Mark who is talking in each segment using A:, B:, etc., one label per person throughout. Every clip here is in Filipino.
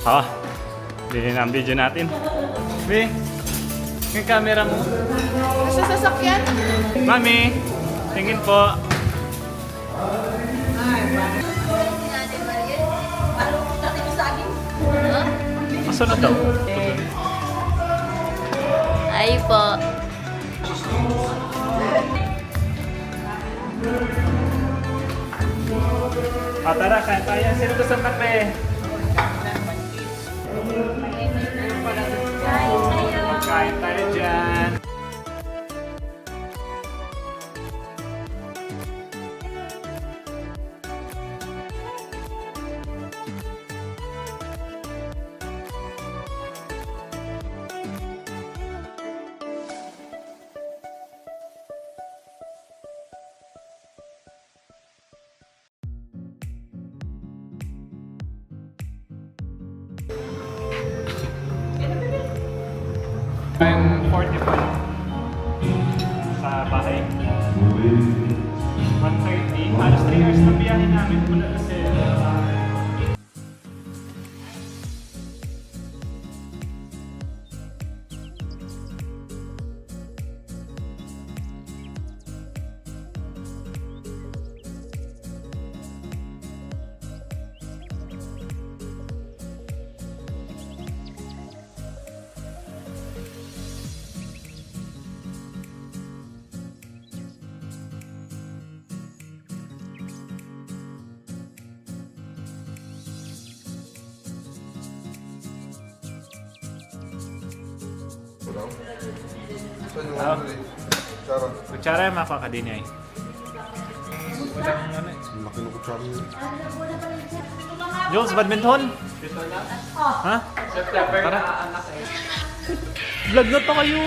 A: Oh, bilhin ang video natin. Be, yung camera mo.
B: Sa sasakyan?
A: Mami, tingin po. Masunod daw.
C: Ay po.
A: Tara, kain tayo. Sino gusto ng kape? Kain tayo dyan. I'm 45 sa bahay. 1:30. Halos 3 hours na biyahe namin mula kasi kutsara yung makakadini ay.
D: Laki ng kutsara yun.
A: Jules, badminton? Ha? Tara. Vlog na to kayo!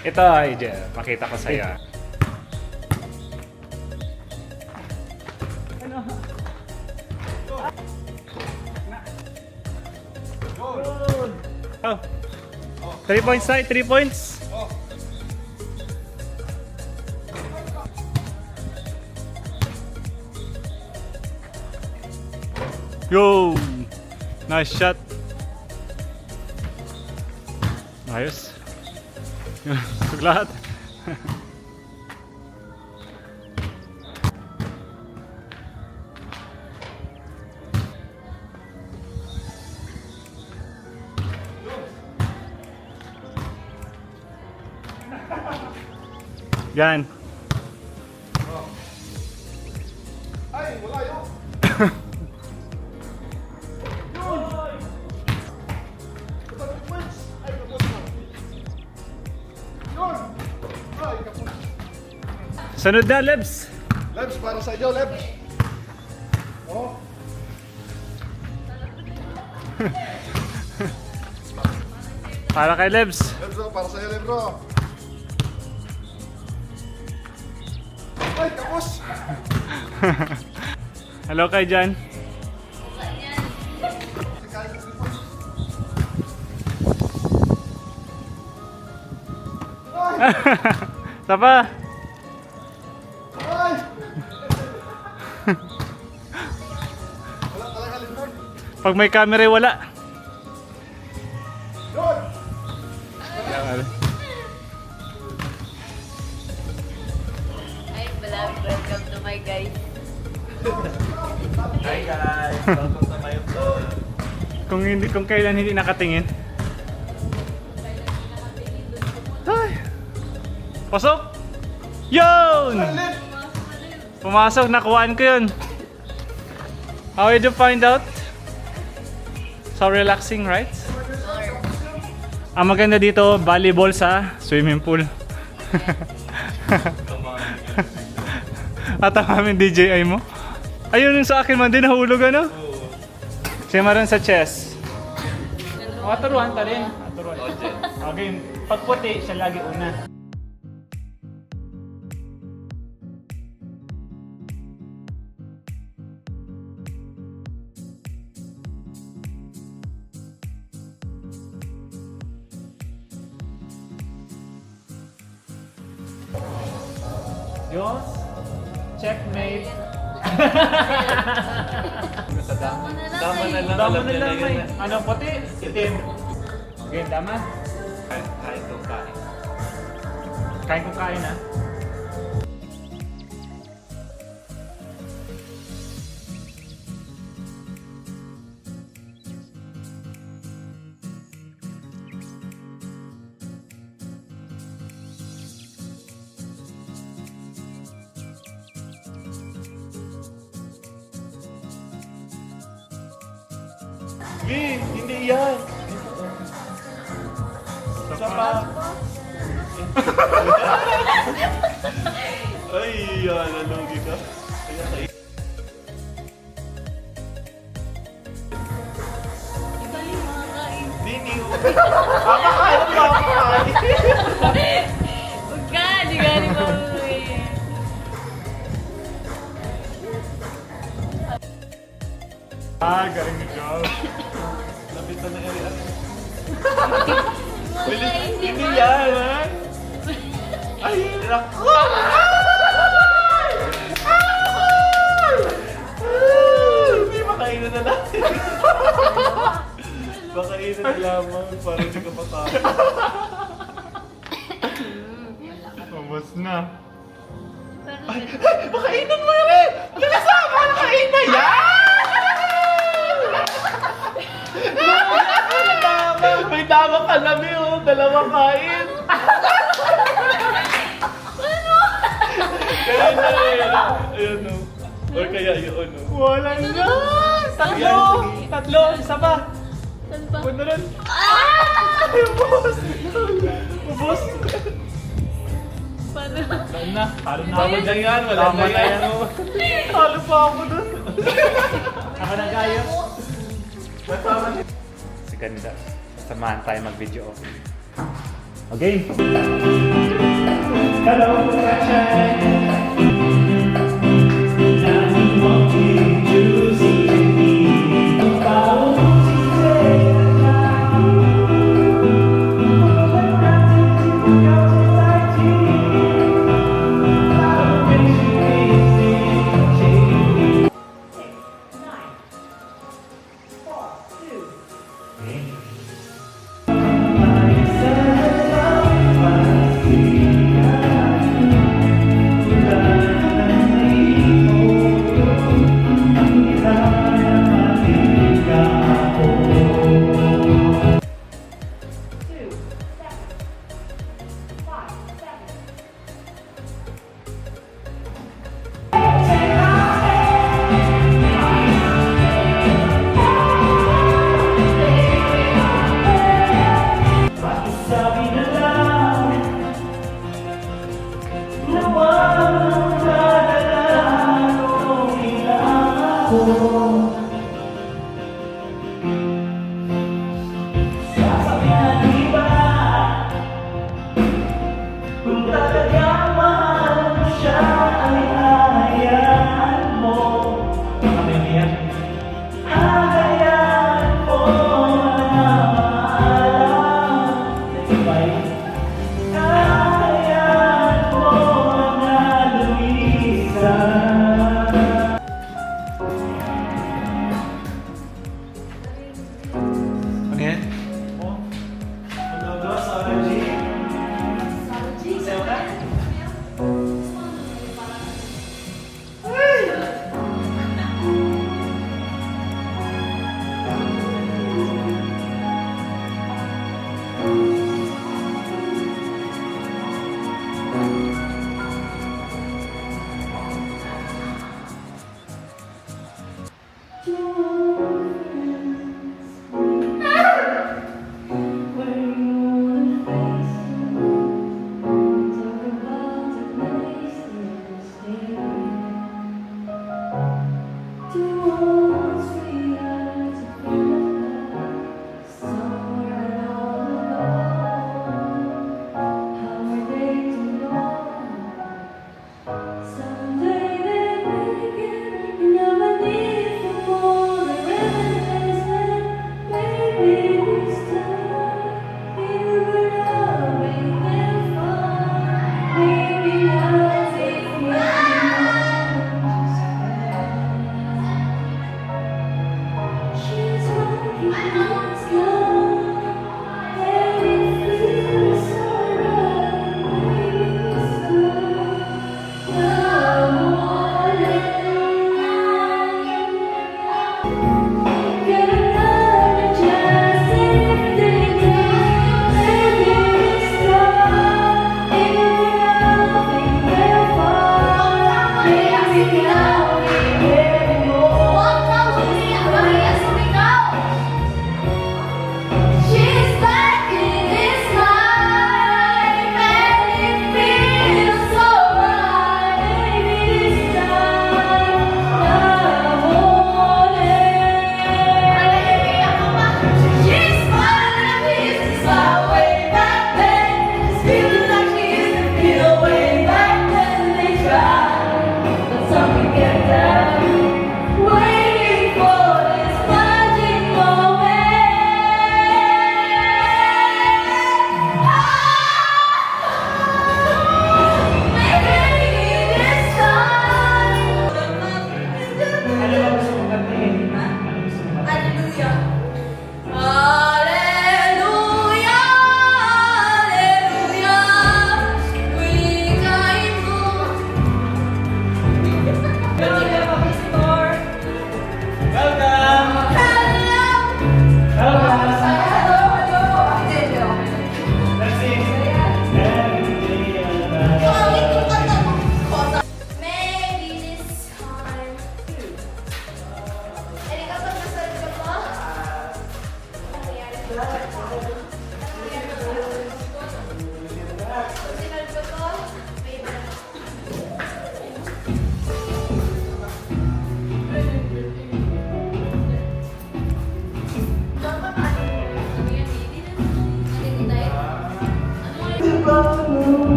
A: Ito ay, makita ko sa'yo. Oh. 3 points tayo, 3 points. Yo! Nice shot. Ayos. Lahat. Yan.
D: Ay, wala yun!
A: Sunod na, Lebs.
D: Lebs, para sa iyo, Lebs! Oh.
A: Para kay Lebs.
D: Lebs, oh, para sa iyo, Lebro! Ay, kapos!
A: Hello kay Jan. Tapa.
D: Ay! Wala talaga, Lebro!
A: Pag may camera wala.
D: Yun!
C: Ay, vlog. Welcome to my guys.
E: Hi guys! Welcome to my vlog!
A: Kung kailan hindi nakatingin. Ay. Pasok. Yun! Pumasok, nakuhaan ko yun. How did you find out? So relaxing, right? Ang maganda dito, volleyball sa swimming pool. At ang aming DJI mo. Ayun yung sa akin man din, nahulog ano? Siya maroon sa chess. Turuan ta rin. Turuan. Okay, pag puti, siya lagi una. Diyos, Checkmate.
C: Damo na lang.
E: Dama na lang.
A: Dama
E: alam
A: na
E: niya
A: lang may.
E: yun.
A: Ano, puti? Itim. Okay, dama.
E: Kahit itong kain.
A: Kain ko kain ha.
E: Vin, hindi yan. Isa pa. Ay, yan. Nalugi ka. Kaya kayo.
C: Iba yung mga kain.
E: Hindi ko. Papakain mo, papakain.
C: Huwag ka, di ka rin mamuwi.
A: Galing ni Joe.
E: Lapit na na area.
C: Makain, di
E: Hindi
C: ba?
E: yan, ha? Ay, naku! Hindi makainan na natin. Makainan na lamang para hindi ka patapos.
A: Ubus na.
C: Pero
E: Makainan mo rin! Nakasama na kain na yan! May tama ka na, oh. Dalawang kain. Kaya na, ayun, oh. Or kaya yun, oh.
A: Wala na! Tatlo! Tatlo! Isa pa!
C: saan pa?
A: Puno rin!
E: Ubus! Ubus!
C: Paano?
A: Saan na? Talo na
E: Tama
A: ako.
E: dyan yan, wala
A: Tama
E: na
A: na
E: yan.
A: yan.
E: oh. Talo pa ako dun.
A: Ako na gayo. Si ganda. Samahan tayo mag-video off. Okay. Hello,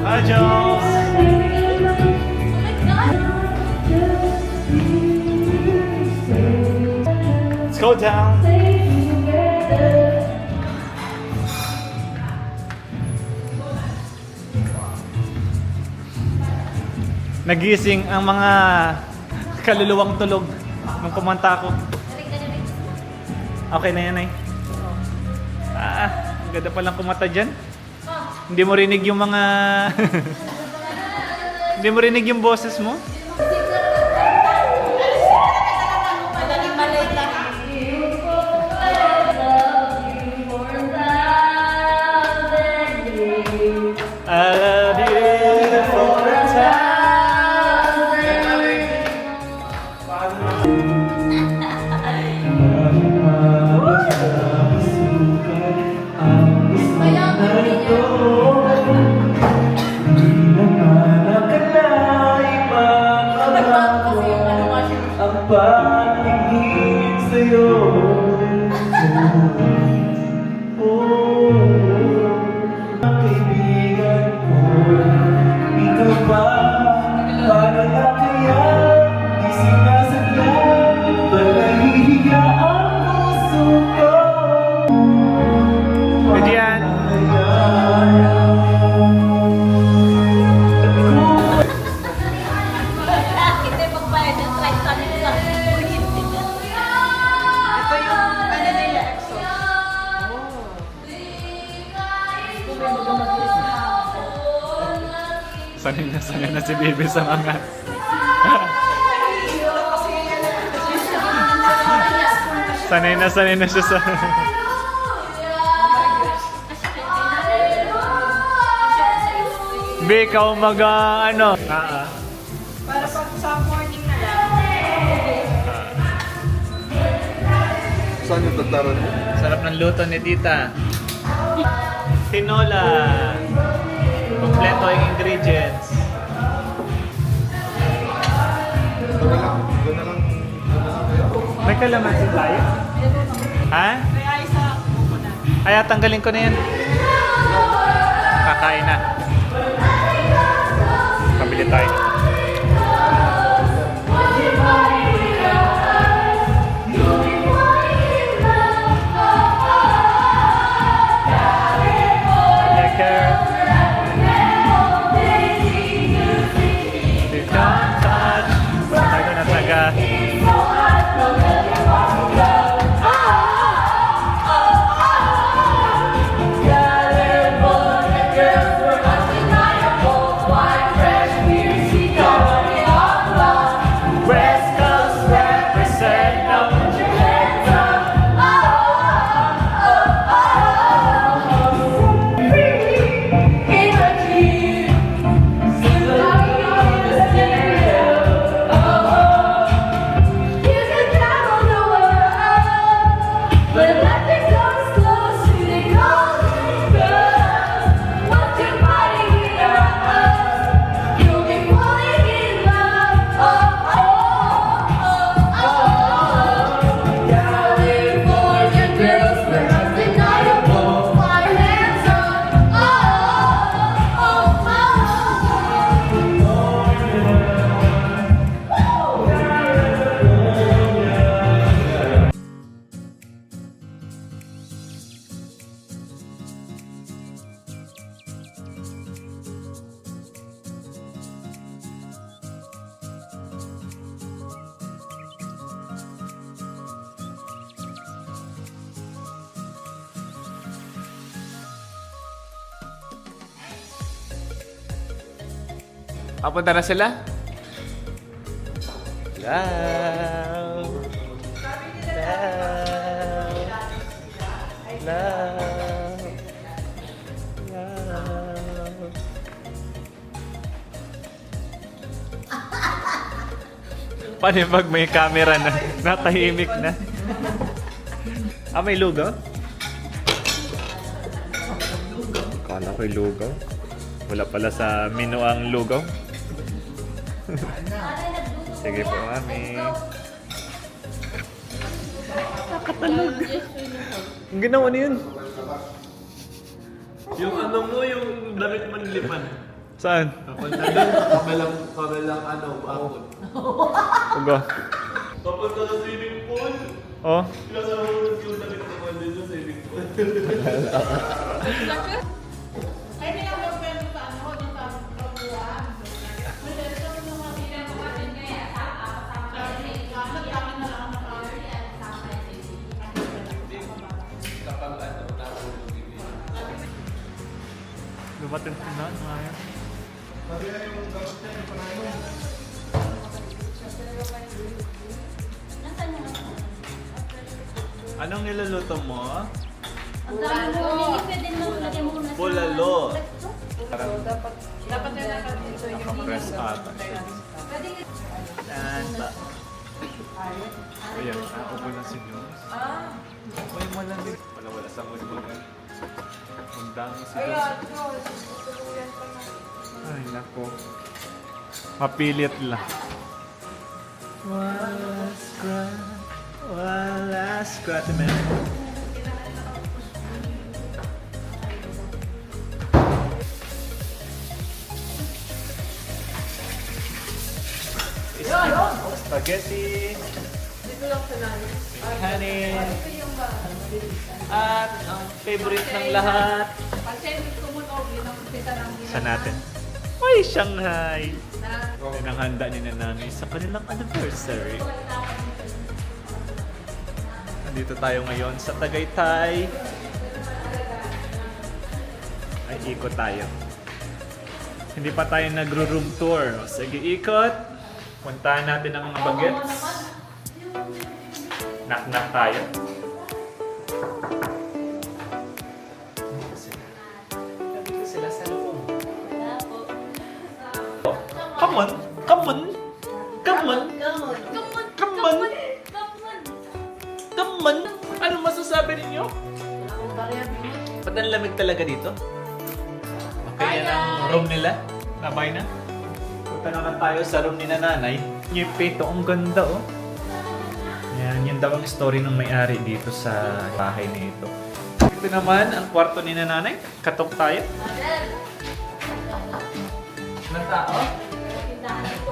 A: Hi, Jones! Let's go down! Nagising ang mga kaluluwang tulog nung kumanta ako. Okay na yan, ay. Ang ganda palang kumanta dyan. Hindi mo rinig yung mga... Hindi mo rinig yung boses mo? I love you for a
E: Ang patingin sa'yo. Kaibigan ko, ikaw ba? Paano na kaya? Di sinasadya, ba't nahihiya ang puso ko?
A: Pwede yan.
C: Kita magbayad ng try sa nila.
B: Ito yung ano nila, EXO.
A: Sanay na si Baby sa mga... sanay na siya sa... Be, ikaw ano?
B: Para pag sa morning na lang.
D: Saan yung tataran mo?
A: Sarap ng luto ni Tita. Tinola. Kompleto yung ingredients.
D: Doon na lang kayo.
A: May kalamansi tayo? Ha?
B: Kaya isa buko na.
A: Ay, tanggalin ko na yan. Kakain na. Pabili tayo. Take care. You can't touch. Tago na taga. Papunta na sila? Love. Love. Love. Love. Paano yung pag may camera na natahimik na? May lugaw? Kala ko'y lugaw. Wala pala sa menu ang lugaw. Sige po, mami. Nakatalog. Ang ginawa na yun.
E: Yung ano mo, yung damit manlipan.
A: Saan?
E: Papunta doon, kabilang ano, bakod.
A: Ugo.
E: Papunta sa swimming pool.
A: Oh.
E: Kasama mo yung damit mo mandun sa swimming pool.
B: Ay, pinag-pwede sa ano, dun sa kabuuan.
A: Dumating ko na, mga yan. Anong niluluto mo?
C: Ang dami mo, hindi pwede mo lagay mo na sa...
A: Bulalo.
B: Dapat na dapat ito yung
A: Press ata. Tanta. Ayan, ako na si Jones. May malamig. Wala sa mulbugan. Ang dami si
B: Ay,
A: Jones.
B: tuluyan pa na.
A: Ay, nako. Mapilit lang. One last scratch, man. Spaghetti.
B: Dito lang sa namin.
A: Honey. At ang favorite ng lahat.
B: Kasi gusto mo to, ginamita lang
A: Sa natin. Ay, Shanghai! Yan ang handa ni Nanay sa kanilang anniversary. Nandito tayo ngayon sa Tagaytay. Ay, ikot tayo. Hindi pa tayo nagro-room tour. O, sige, ikot. Puntahan natin ang mga bagets. Knock-knock tayo. Nandito sila sa loob.
C: Wala po.
A: Come on! Come on! Come on!
C: Come on!
A: Come on!
C: Come on!
A: Come on! Ano masasabi ninyo?
C: Ang barya mo.
A: Ba't ang lamig talaga dito? Okay, yan ang room nila. Babay na. Punta naman tayo sa room ni Nanay. Yung peto, ang ganda oh. Yan, yun daw ang story ng may-ari dito sa bahay nito. Ito naman ang kwarto ni Nanay. Katok tayo.
C: Mother!
A: Ng tao?
C: Tindahan ito.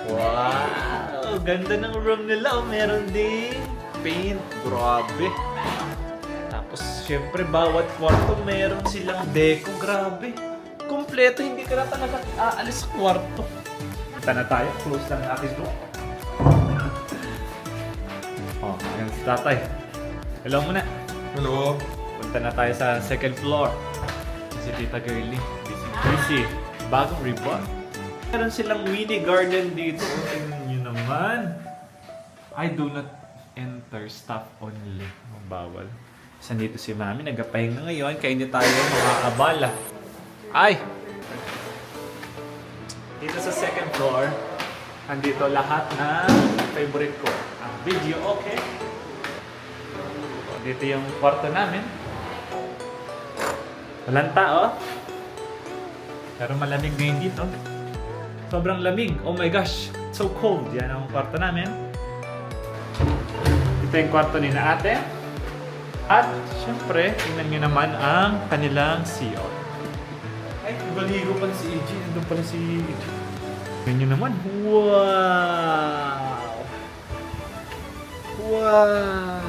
A: Wow! Ganda ng room nila. Oh, meron ding paint. Grabe. Tapos, syempre, bawat kwarto meron silang deco. Grabe. Kompleto. Hindi ka na talaga aalis sa kwarto. Punta na tayo. Close lang ang aking door. Oh, yan si tatay. Hello muna.
D: Hello.
A: Punta na tayo sa second floor. Si Tita Girlie. Busy. Bagong ribbon. Meron silang mini garden dito. Tingnan nyo naman. I do not enter staff only. Bawal. Sandito si Mami. Nagpahinga ngayon. Kaya hindi tayo makakabala. Ay! Dito sa second floor, andito lahat na favorite ko. Ang video, okay? Dito yung kwarto namin. Walang tao. Pero malamig ngayon dito. Sobrang lamig. Oh my gosh. So cold. Yan ang kwarto namin. Ito yung kwarto ni na ate. At syempre, tingnan nyo naman ang kanilang CR. Ay, baligo pa si EJ. Nandun pala si EJ. Tingnan nyo naman. Wow! Wow!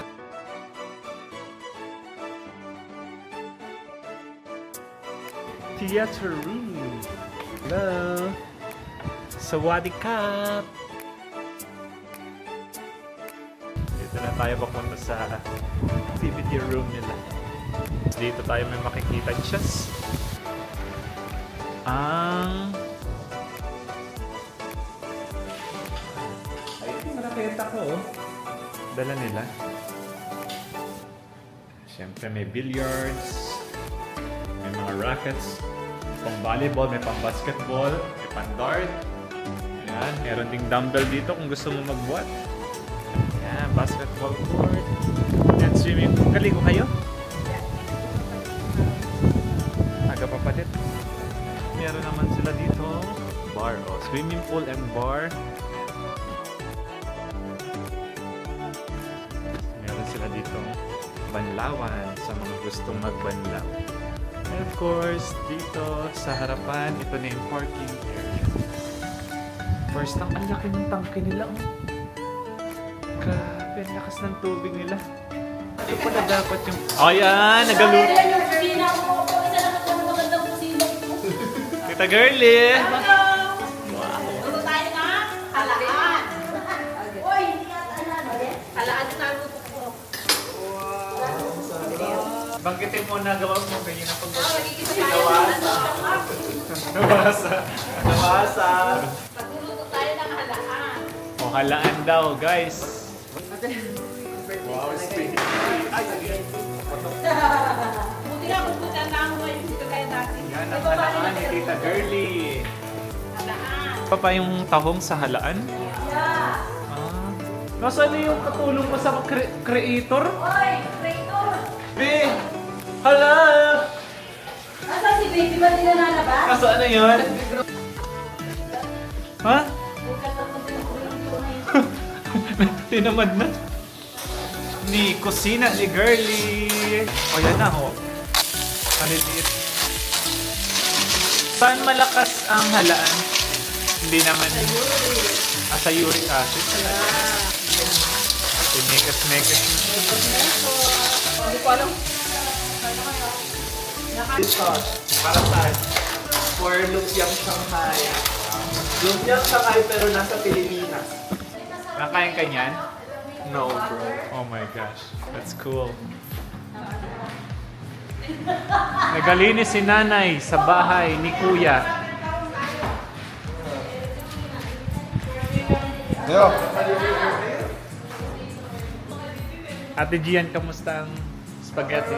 A: Theater room. Hello. Sawadee-kap. Dito na tayo papunta sa activity room nila. Dito tayo may makikita chess. Ang Oo. Dala nila. Siyempre may billiards, may mga rackets, pang volleyball, may pang basketball, may pang dart. Ayan, meron ding dumbbell dito kung gusto mo magbuhat. Ayan, basketball court. Ayan, swimming pool. Kaligo kayo? Aga pa palit. Meron naman sila dito. Bar, oh. Swimming pool and bar. Meron sila dito banlawan sa mga gustong magbanlaw. And of course, dito sa harapan, ito na yung parking area. First ang laki ng tangke nila. Oh. Grabe, ang lakas ng tubig nila. Ito pala dapat yung... Oh yan, nagaluto.
C: Hindi na ako isa na ako ng magandang kusina ko.
A: Tita Girlie!
B: Luto tayo na halaan. Uy, hindi yata ano. Halaan na luto ko.
A: Banggitin mo na gawa mo ganyan na pag
B: Magiging tayo.
A: nawasa. Nawasa.
B: Pagluluto tayo ng halaan.
A: O halaan daw, guys. Wow, speak.
B: Buti nga kung buta na ako yung dito kayo natin.
A: Yan ang halaan ni Tita Girlie.
B: Halaan.
A: Pa pa yung tahong sa halaan?
B: Yeah.
A: Ah. Nasaan na yung katulong mo sa creator?
B: Oy, traitor.
A: Be! Hala!
B: Asan si baby ba din nananabas?
A: Nasaan na yun? Ha? Tinamad na. Ni kusina ni Girlie. O yan na ho. Kaliliit. Saan malakas ang halaan? Hindi naman. Sa uric acid. Mekas-mekas.
B: Hindi ko alam.
E: Para saan? For Lumpiang Shanghai. Lumpiang Shanghai pero nasa Pilipinas.
A: Nakain ka niyan?
E: No, bro.
A: Oh my gosh. That's cool. Nagalinis si nanay sa bahay ni kuya.
D: Yo.
A: Ate Gian, kamusta ang spaghetti?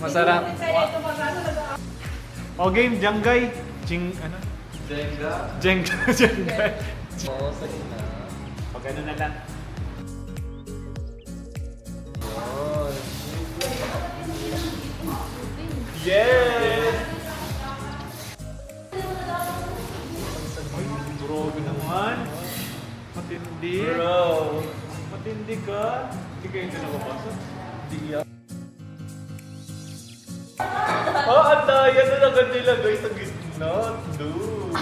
A: Masarap. O game, Janggay. Ano?
E: Jenga.
A: Janggay.
E: Oo, sa ina.
A: Pag ano na lang.
E: Yes!
A: Ay, grabe naman. Matindi.
E: Bro.
A: Matindi ka. Hindi kayo na nakapasok.
E: Hindi yan. Oh, ang daya na lang nilagay sa gitna. Dude.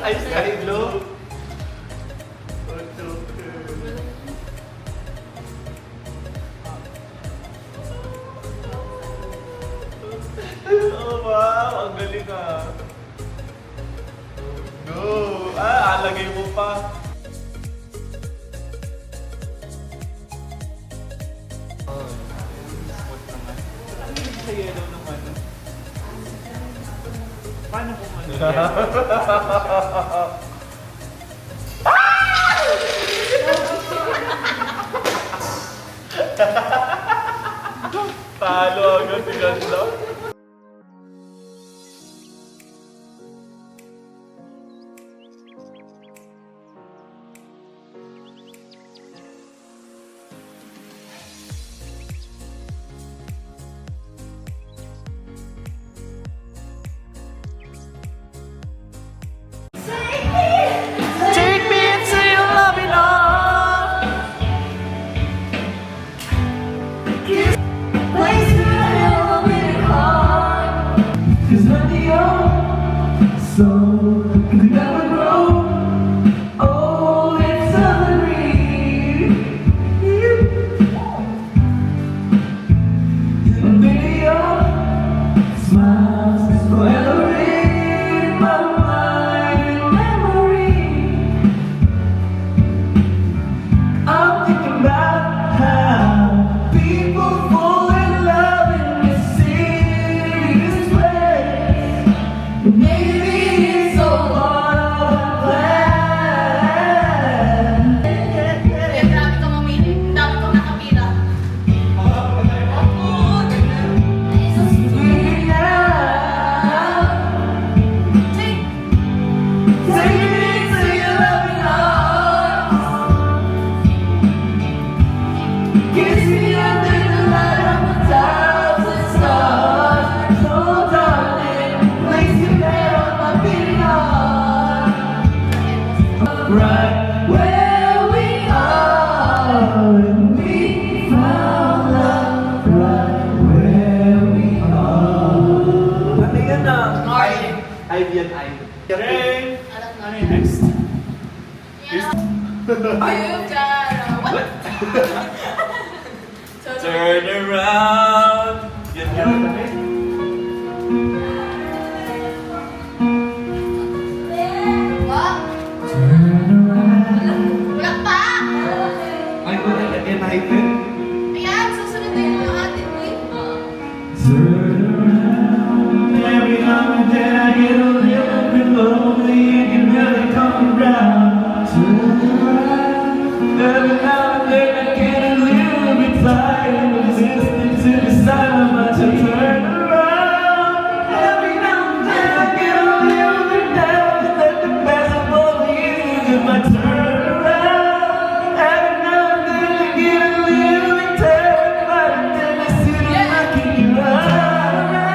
E: Ay, sky blue. Oh, wow! Ang galing ah! No! Alagay mo pa!
A: Sa yellow naman. Paano kung ano?
E: Talo agad si ganda.
A: Take me into your loving arms.
E: Cause when the old soul could never grow old and suddenly a video smiles forever in my mind. Memory Ivy and Ivy.
A: Okay. Ano yung next?
C: Ayun ka. What?
E: Turn around. Yan yan.
C: Wala pa!
E: Ay, wala lagyan na Ivy.
C: Ayan, susunod na yung mga atin mo eh.
A: Every now and then I get a little bit lonely and you really come around. Every now and then I get a little bit tired of listening to the sound of my turn around. Every now and then I get a little bit nervous that the best of all is if I turn around. Every now and then I get a little bit terrified that I see them knocking you out.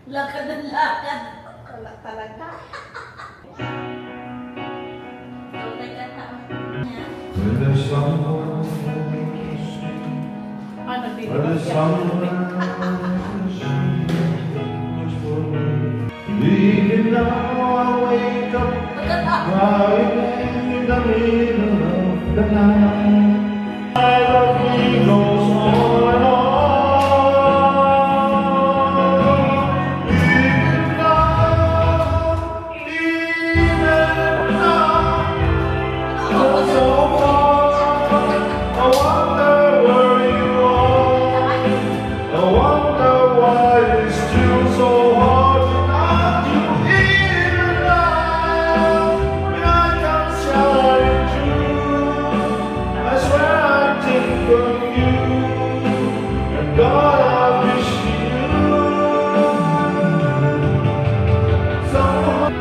B: Lakad ng lakad. Wala talaga.
F: When the sun
B: Ano din?
F: when the sun leaving now I wake up crying in the middle of the night. My love me goes on and on. Leaving now, leaving now. So far, I wonder where you are. I wonder why it's still so hard not to hear now. When I can't shine through, I swear I think of you. And God, I wish you. Someone.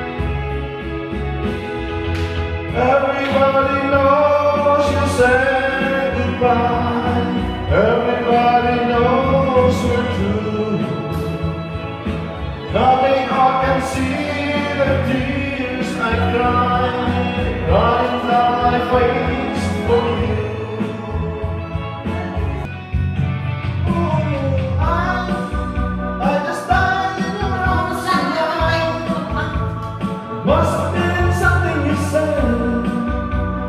F: Everybody knows you said goodbye. Everybody knows we're through. Nothing I can see the tears I cry, running down my face for you. Oh, I just died in your arms tonight. Must have been something you said.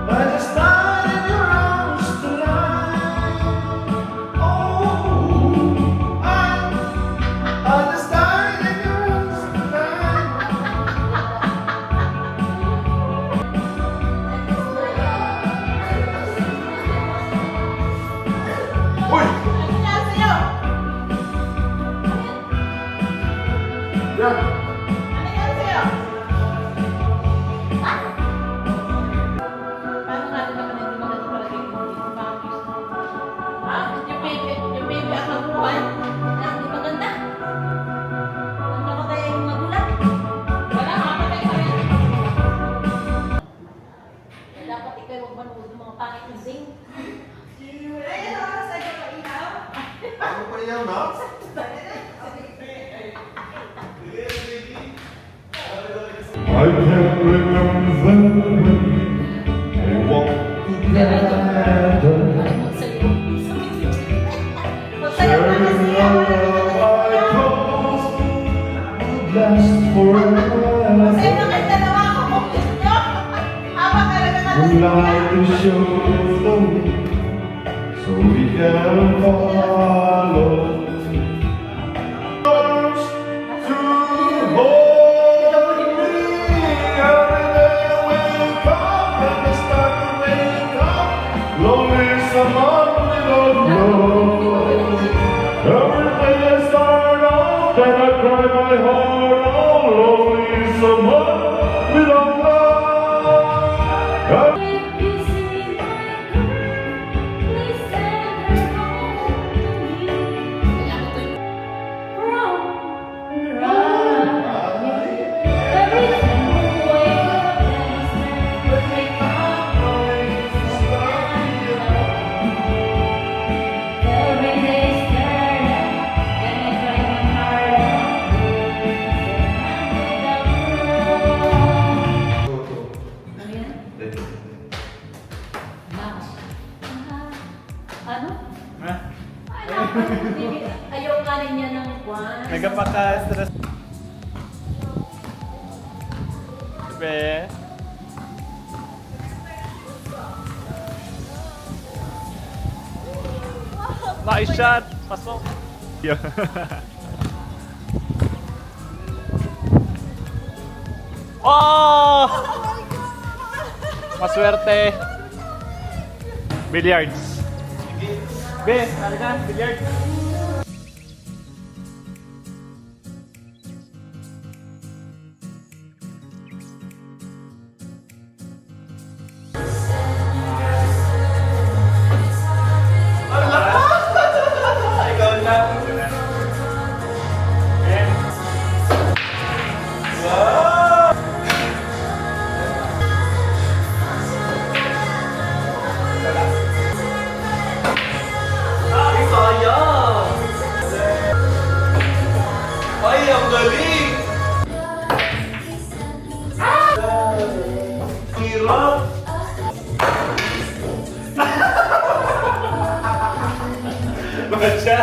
F: I just died in your arms tonight. Oh, I just died in your arms tonight. Uy!
B: Ano yan sa'yo?
F: Yan!
B: Ano yan sa'yo? Ha? Paano natin naman hindi maganda palagi kung hindi ko makakis? Ha? Yung baby ang nabuhay? Na hindi maganda? Ang namatay yung magulang? Wala, mamatay pa rin. Dapat ikaw huwag manood ng mga pangit ng zing. Ayun ako sa iyo maingaw.
D: Ano pa iyaw na?
F: I can remember when we walked together. Sharing a love I thought would last forever. Moonlight to show the way, so we can follow. Arms to hold me every day I wake up and I start to wake up. Lonely someone we don't know. Every day I start off and I cry my heart out. Lonely someone we don't know.
B: Ano?
A: Ha?
B: Ayaw ka rin niya ng kwan.
A: Nagapaka-stress. Be. Nice shot. Pasok. Yeah. Oh! Maswerte. Billiards. Be, talaga, billiards.
E: Ikaw na. Wow! Ay, sayang! Ay, ang galing! Hirap!
A: Bakit siya?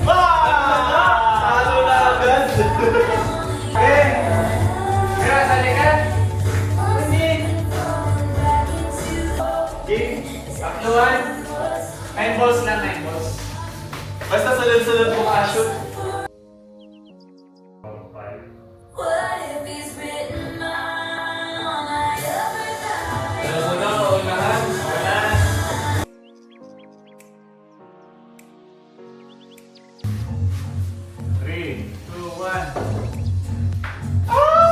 E: Talo na agad!
A: Kaya, salikan! Game, takluan. 9 balls lang, 9 balls.
E: Basta salad-salad mo ka-shoot. Alam mo na, paunahan. Wala.
A: Three, two, one.
E: Si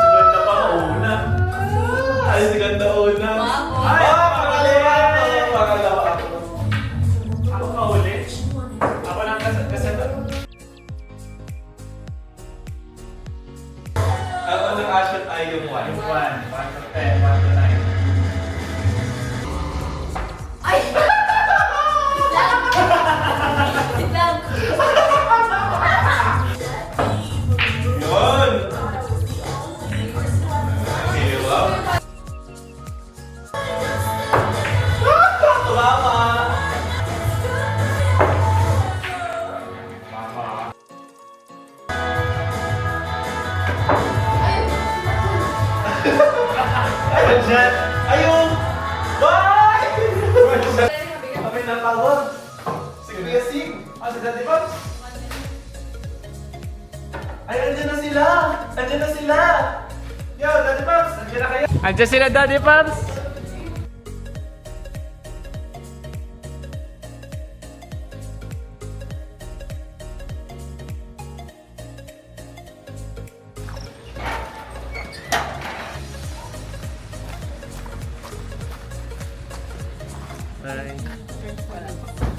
E: ganda pa una. Ay, si ganda una. Ay, pangalawa ako. Pangalawa ako.
A: Ako mahuli. Ako lang kasagot.
E: Ang unang ashot ay yung one.
A: Yung 1, 1 to 10, 1 to 9.
B: Ay! Wait lang.
E: Yun! Hirap. Tumama! Ayun dyan! Ayun! Bye! Kami na tawag. Sige, Kuya Sig. Si Daddy Pops. Ay, andyan na sila! Andyan na sila! Yo, Daddy Pops! Andyan na kayo!
A: Andiyan sila, Daddy Pops! Bye.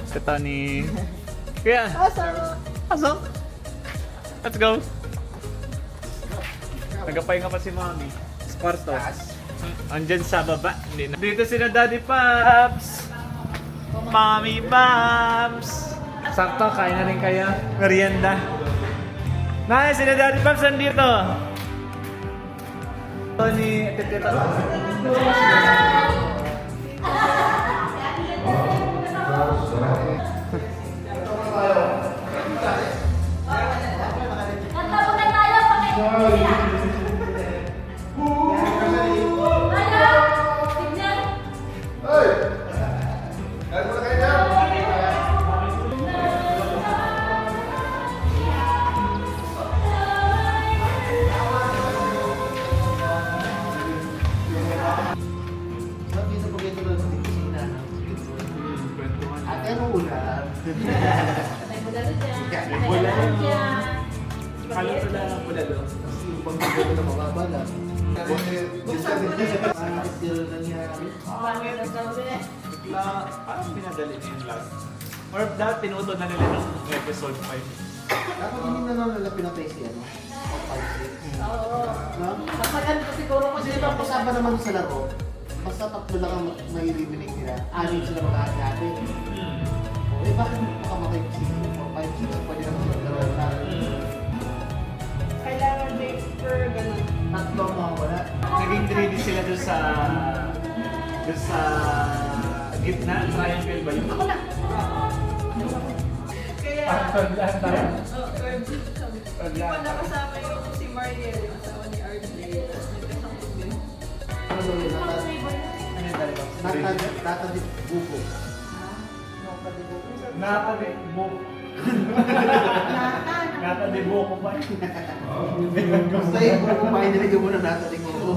A: Si Tony. Kuya. Pasok. Let's go. Nagapahinga pa si Mami. Sa kwarto. Andyan sa baba. Hindi na. Dito sila Daddy Pops. Mommy Pops. Sakto, kain na rin kayo. Merienda. Nice, sila Daddy Pops nandito. Tony, titito.
B: Kanta po na tayo, pakinggan. Tayo! Tignan.
D: Hey! Kaya mo na kayo dyan.
G: Sabi sa pagkito lang sa kusina. Ate, ano ulam?
B: Patay mo lalo dyan. Patay mo lalo dyan.
A: Kala ko lang ang pula doon.
G: Kasi yung pagkito na mababa lang. Parang zero nangyari.
B: Pangit ang sabi.
A: Bigla, parang pinadali niya yung last. Or dapat pinuto na nila ng episode 5.
G: Dapat hindi na lang nila pinatay si ano. 5-6.
B: Oo.
G: No? Kapag ano pa siguro kasi diba kasama naman sa laro, basta tatlo lang ang may eliminate nila. Anim sila mag-aagate. Eh bakit mo pakamatay si 4-5-6? Pwede naman maglaro na.
C: Kailangan base per ganun.
G: Tatlo ang mawawala.
A: Naging 3D sila doon sa gitna, triangle ba yun? Ako na!
C: Kaya,
A: Parang tandaan tayo.
C: hindi pa nakasama yung si Mariel, yung asawa ni RJ. Tapos may kasama din.
G: Ano ba yun?
A: Ano yung dali ba?
G: Natadip buko.
A: Nakadibo. Nakadibo ko ba?
G: Basta yung buko pa, inilagay mo na natadip buko.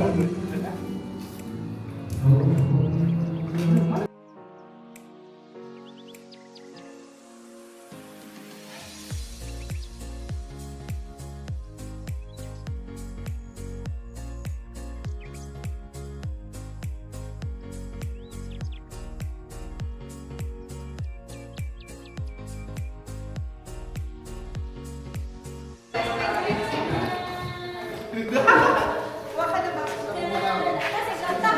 C: Baka na ba?
B: Kasi kanta.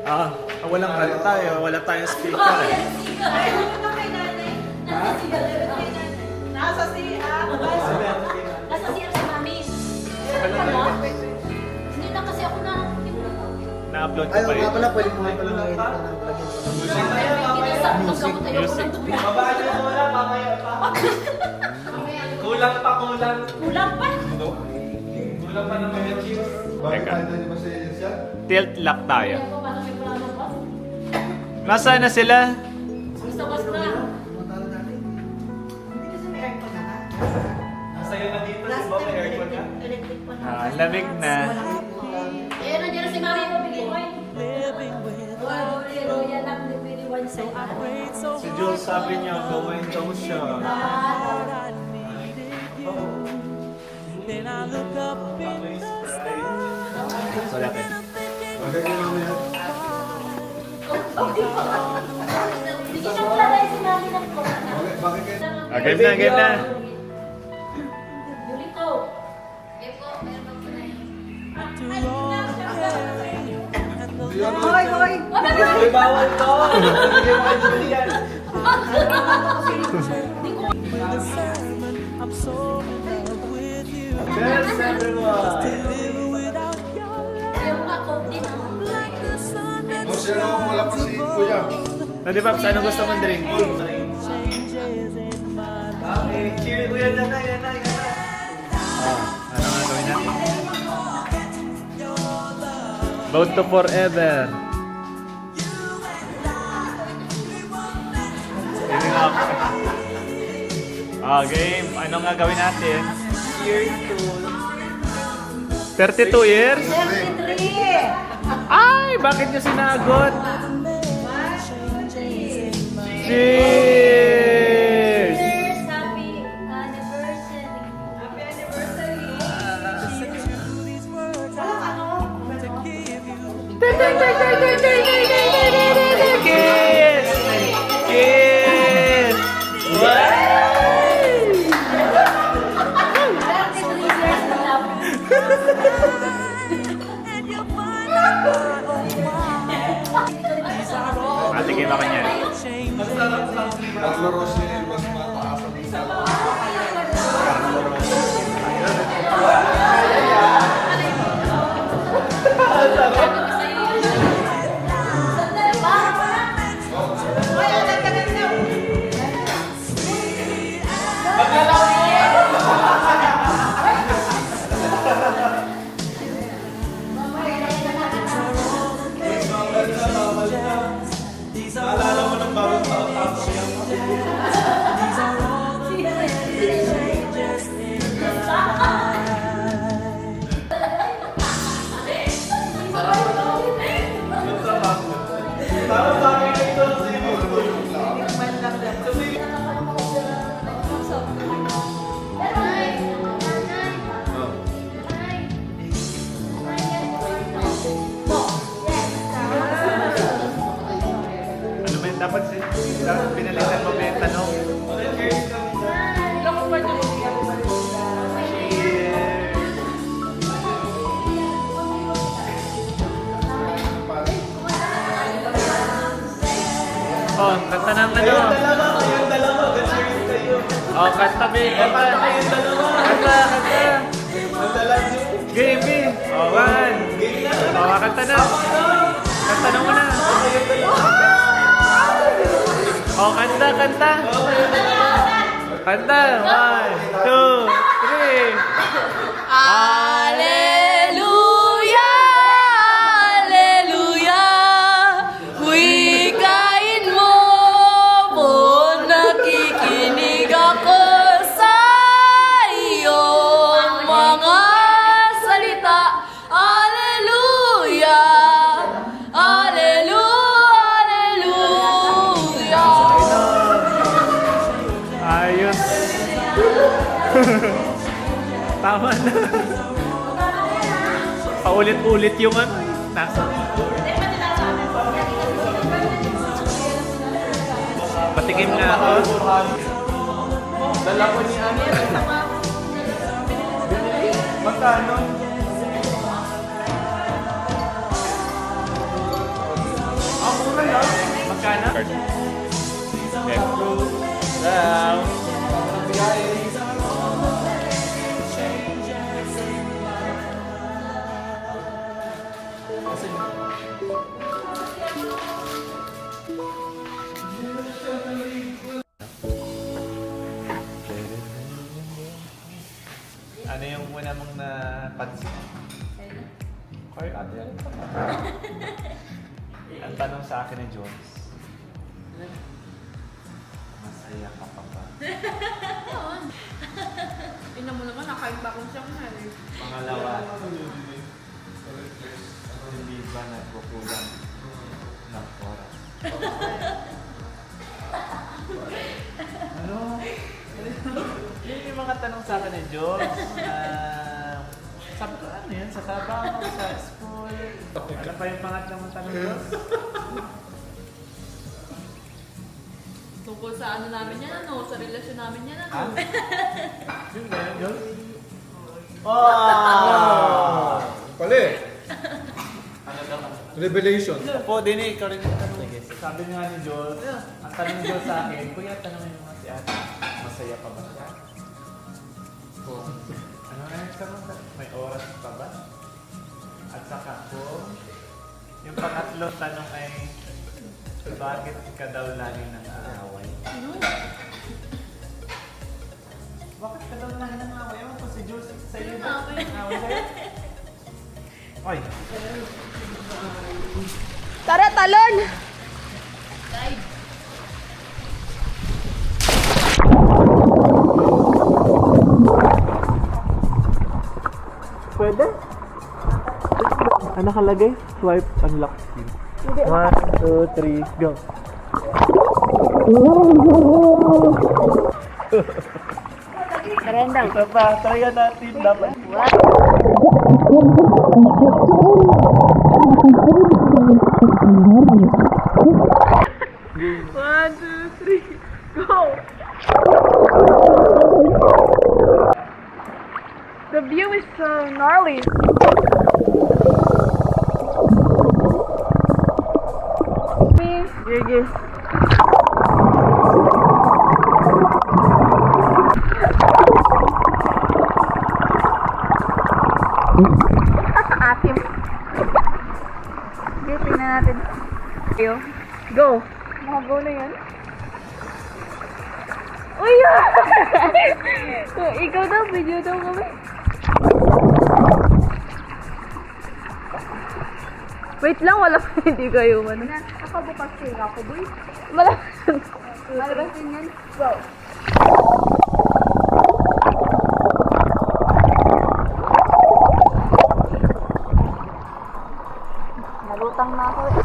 A: Ah,
E: Walang kanta eh. Wala tayong speaker
B: Bakit
E: eh.
B: ang sigaw? Ay, ito kay nanay. Nasa sigaw.
C: Nasa si
B: Nasa sigaw si mami. Wala? Hindi na kasi ako na.
A: Na-upload ko
G: Ayaw
A: pa
G: nga
A: yun.
G: pala, pwede mo nga pala mag-edit na ng lagyan ko ng music.
B: Kinasaktan ka mo tayo ko ng tubig.
E: Babaan nyo na wala, mamaya pa. Kulang pa, kulang.
B: Kulang pa.
E: Kulang pa ng mga chips.
D: Bakit
A: Teka.
D: tayo na di ba sa agents yan?
A: Tilt lock tayo.
B: Kaya ko parang may plano pa.
A: Nasaan na sila?
B: Gusto ko na.
C: Hindi kasi may aircon na.
E: Sa'yo na dito, di
C: Last
E: ba may
C: time,
E: aircon ka?
C: electric pa na.
A: Ah, lamig na.
B: Eh, nandiyan na si mami ko bigyan mo. Royal lang ni Pili One Side.
E: Si Jules sabi niya, gawin daw siya.
A: Wala pa.
D: Bakit ka naman yan?
B: Bigyan siya pala tayo si mami ng corona.
D: Bakit kayo?
A: Ah, game na, game na.
B: Yulito. Epo, meron ba po na yun?
C: Hoy, hoy!
E: Uy, bawal to! Hindi mo kayo Julian. Cheers, everyone!
B: Ayaw nga, coke din ako.
D: O siya naman wala pa si Kuya.
A: Nadi Paps, anong gusto mong drink?
E: Okay, cheers! Uy, yan na, yan na, yan na.
A: Ano nga gawin natin? Vote to forever. Giving up. Ah, game. Ano nga gawin natin?
E: Cheers to...
A: 32 years?
C: 33!
A: Ay! Bakit nyo sinagot? Cheers!
B: Cheers! Happy anniversary.
C: Happy anniversary! Walang ano?
A: Kiss! Kiss!
B: 33 years na lang.
A: Matikim ako niyan.
D: Carlo Rossi, mas mataas ang isa.
C: Hoy, alam ka na daw!
E: Naalala mo ng bagong taon tapos yan. Tama sa akin ito.
A: Ano ba yung dapat pinalitan mo ba yung tanong? Oh, kanta ng ano?
E: Yung dalawa, cheers kayo.
A: Oh, kanta ba? Kanta.
E: Yung dalawa.
A: Kanta, kanta.
E: Yung dalawa.
A: Game eh. Oh, one. Oh, kanta na. Kanta na muna. Oh, kanta, kanta. Kanta. 1, 2, 3.
B: Alleluia! Alleluia! Wikain mo po, nakikinig ako sa iyong mga salita. Alleluia! Alleluia! Alleluia!
A: Ayos. Tama na. Paulit-ulit yung ano. Nasa. Patikim na ako.
E: Dala ko ni Ani. Magkano? Ako
A: no? Magkano? Okay. Wow. Ano yung una mong napansin? Ay, ate, ano pa? Ang tanong sa akin ni Jones, masaya ka pa ba?
C: Ina mo naman, nakain pa akong siyang hari.
A: Pangalawa, hindi ba nagkukulang ng oras? Ano? Yun yung mga tanong sa akin ni Jones. Sabi ko, ano yan? Sa trabaho, sa school. Ano pa yung pangatlong mong tanong, Jones?
C: Tungkol sa ano namin yan, ano? Sa relasyon namin yan, ano?
A: Ha? Yun ba yun, Jones?
D: Pali.
A: Ano daw?
D: Revelation.
A: Po, din eh, ikaw rin yung tanong. Sabi nga ni Joel, ang tanong ni Joel sa akin, Kuya, tanongin mo nga si ate, masaya pa ba siya? Kung, ano na yung tanong? May oras pa ba? At saka kung, yung pangatlo tanong ay, bakit ka daw lagi nang aaway?
C: Ano?
A: Bakit ka daw lagi nang aaway? Ewan ko si Joel sa iyo
C: Ano
A: ba?
C: aaway?
A: Aaway sa'yo? Oy!
C: Tara, talon! Guide.
A: Pwede? Ano nakalagay? Swipe, unlock pin. 1, 2, 3, go.
C: Merendang.
A: Ito pa, try natin dapat.
C: One, two, three, go! The view is so gnarly. Sige. Asim. Sige, tingnan natin. Ayo. Go. Mga go na yan. Uy! Ikaw daw, video daw kami. Wait lang, wala pa hindi kayo man. Nakabukas kayo ako, boy. Malabas din yan. Go. Nalutang na ako eh.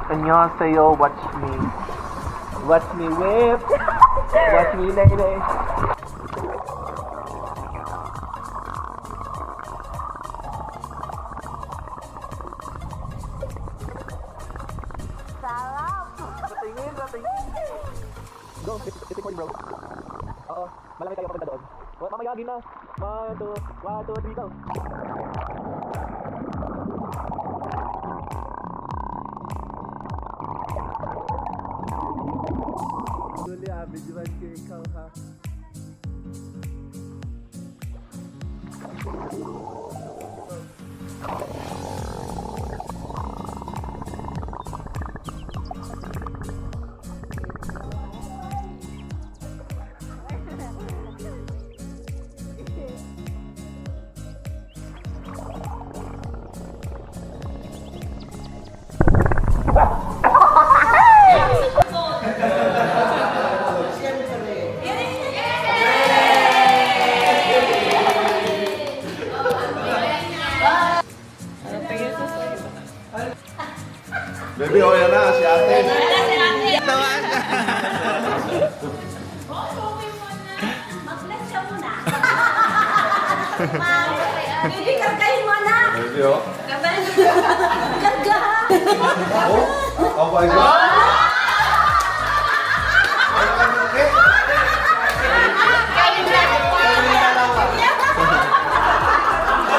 E: 안녕하세요. Watch me. Watch me whip. Watch me lady. Patingin. Go, it's recording, bro. Oo, malaki kayo papunta doon. Mamaya, game na. 1, 2, 3, go. Julia, videoan ko ikaw ha.
B: Hindi, kargahin mo anak!
D: Pwede oh.
B: Karga!
D: Oh my God.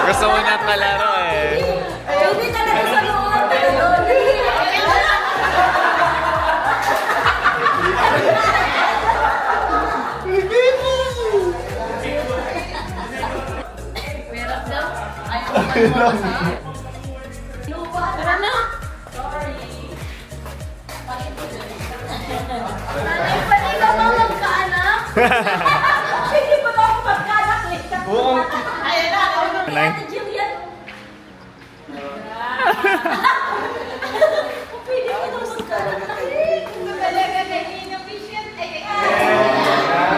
A: Gusto mo na palaro eh.
B: Hindi talaga sa loob. Meron daw. Ayaw ko maluwa. Tara na. Nanay pa rin ka ba magkaanak? Hindi pa daw ako magkaanak.
A: Oo.
B: Ayan na.
A: Nanay.
B: Ate Jillian. Pwede ka daw magkaanak. Talaga na inefficient.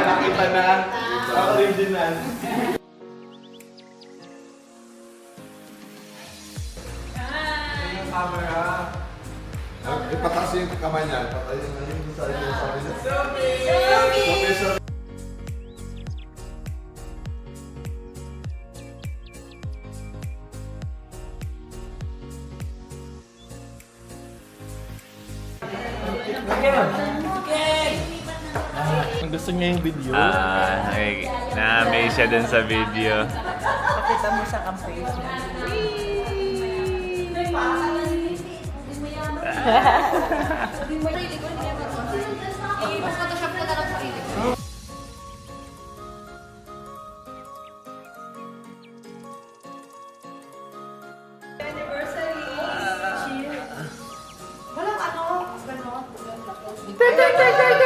F: Nakita na. Original. Camera.
D: Ipataas yung kamay niya. Patayin na yung sa inyo.
B: Sophie!
E: Gusto niya yung video?
A: Na-amaze siya dun sa video.
C: Pakita mo sa campaign.
B: I-photoshop ko na lang sarili ko.
C: Walang ano, gano'n.
B: Tay!